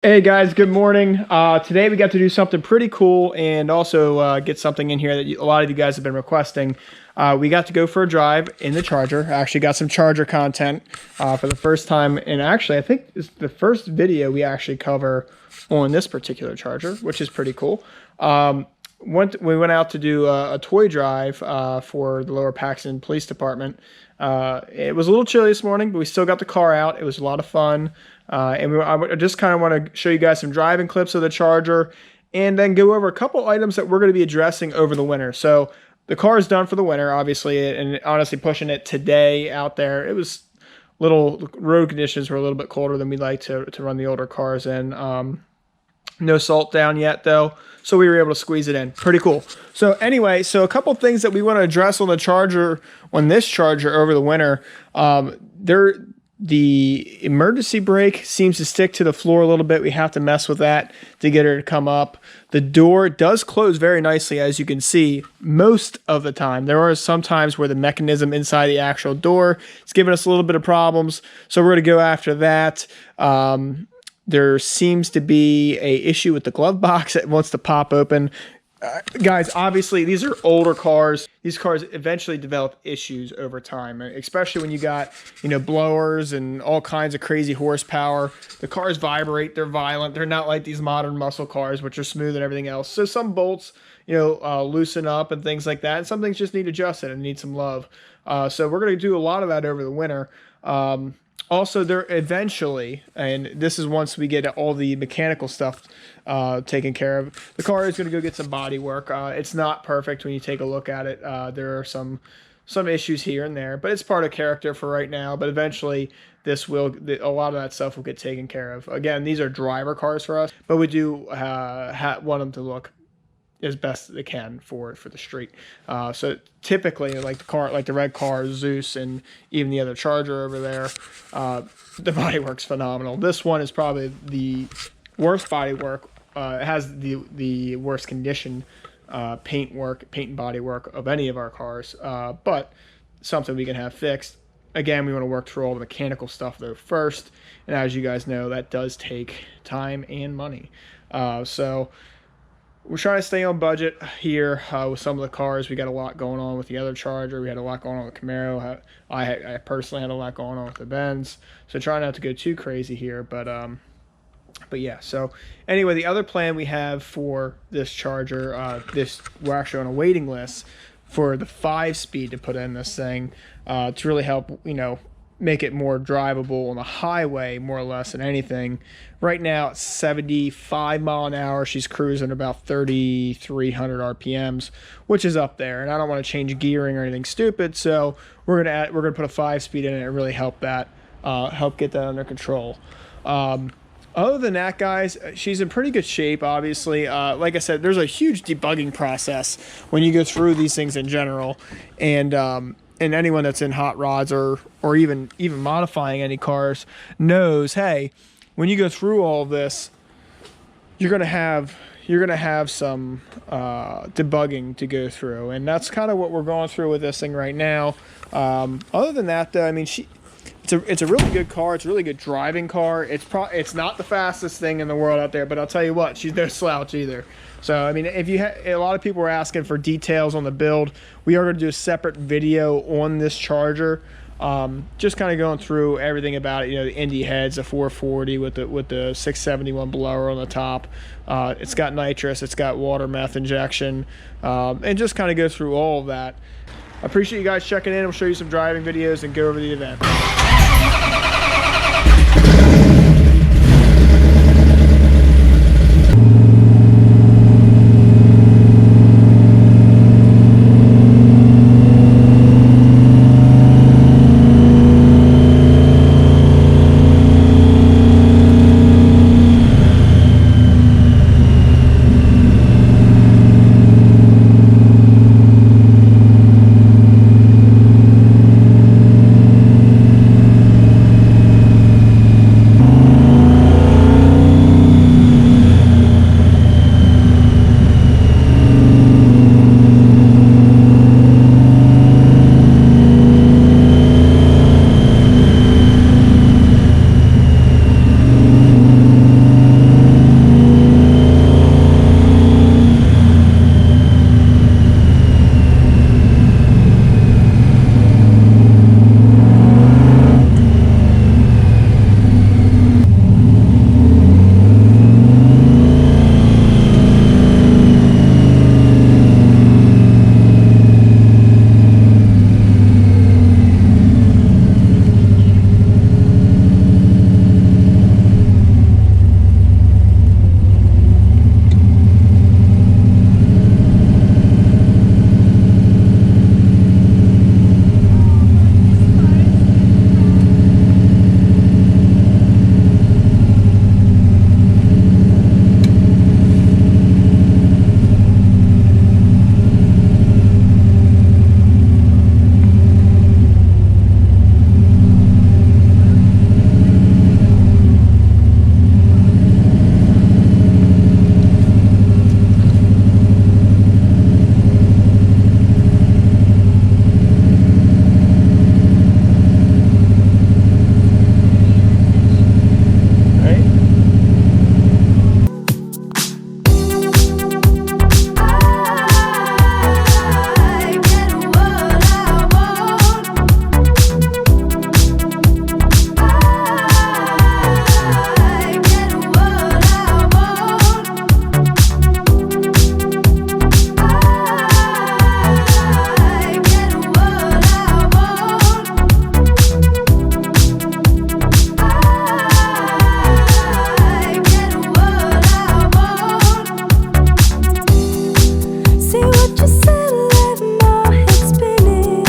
Hey guys, good morning. Today we got to do something pretty cool and also get something in here that a lot of you guys have been requesting. We got to go for a drive in the Charger. I actually got some Charger content for the first time, and actually I think it's the first video we actually cover on this particular Charger, which is pretty cool. We went out to do a toy drive for the Lower Paxton Police Department. It was a little chilly this morning, but we still got the car out. It was a lot of fun. I just kind of want to show you guys some driving clips of the Charger and then go over a couple items that we're going to be addressing over the winter. So the car is done for the winter, obviously, and honestly pushing it today out there. It was road conditions were a little bit colder than we'd like to run the older cars in. No salt down yet though, so we were able to squeeze it in. Pretty cool. So anyway, a couple things that we want to address on the Charger, on this Charger over the winter. The emergency brake seems to stick to the floor a little bit. We have to mess with that to get her to come up. The door does close very nicely, as you can see, most of the time. There are some times where the mechanism inside the actual door is giving us a little bit of problems, so we're going to go after that. There seems to be an issue with the glove box that wants to pop open. Guys, obviously, these are older cars. These cars eventually develop issues over time, especially when you got, blowers and all kinds of crazy horsepower. The cars vibrate. They're violent. They're not like these modern muscle cars, which are smooth and everything else. So some bolts, loosen up and things like that. And some things just need adjusted and need some love. So we're going to do a lot of that over the winter. Also, there eventually, and this is once we get all the mechanical stuff taken care of, the car is going to go get some body work. It's not perfect when you take a look at it. There are some issues here and there, but it's part of character for right now. But eventually, a lot of that stuff will get taken care of. Again, these are driver cars for us, but we do want them to look as best they can for the street. So typically, like the red car, Zeus, and even the other Charger over there, the body work's phenomenal. This one is probably the worst body work. It has the worst condition paint and body work of any of our cars, but something we can have fixed. Again, we want to work through all the mechanical stuff though first, and as you guys know, that does take time and money. So we're trying to stay on budget here with some of the cars. We got a lot going on with the other Charger. We had a lot going on with the Camaro. I personally had a lot going on with the Benz. So try not to go too crazy here. But yeah. So anyway, the other plan we have for this Charger, we're actually on a waiting list for the 5-speed to put in this thing to really help, make it more drivable on the highway, more or less than anything. Right now it's 75 mile an hour. She's cruising about 3,300 RPMs, which is up there. And I don't want to change gearing or anything stupid, so we're gonna put a 5-speed in it and really help get that under control. Other than that, guys, she's in pretty good shape, obviously. Like I said, there's a huge debugging process when you go through these things in general, and anyone that's in hot rods or even modifying any cars knows, hey, when you go through all of this, you're gonna have some debugging to go through, and that's kind of what we're going through with this thing right now. Other than that, though, I mean, it's a really good car. It's a really good driving car. It's not the fastest thing in the world out there, but I'll tell you what, she's no slouch either. So I mean, if a lot of people were asking for details on the build, we are going to do a separate video on this Charger, just kind of going through everything about it. The Indy heads, a 440 with the 671 blower on the top. It's got nitrous, it's got water meth injection, and just kind of go through all of that. I appreciate you guys checking in. We'll show you some driving videos and go over the event.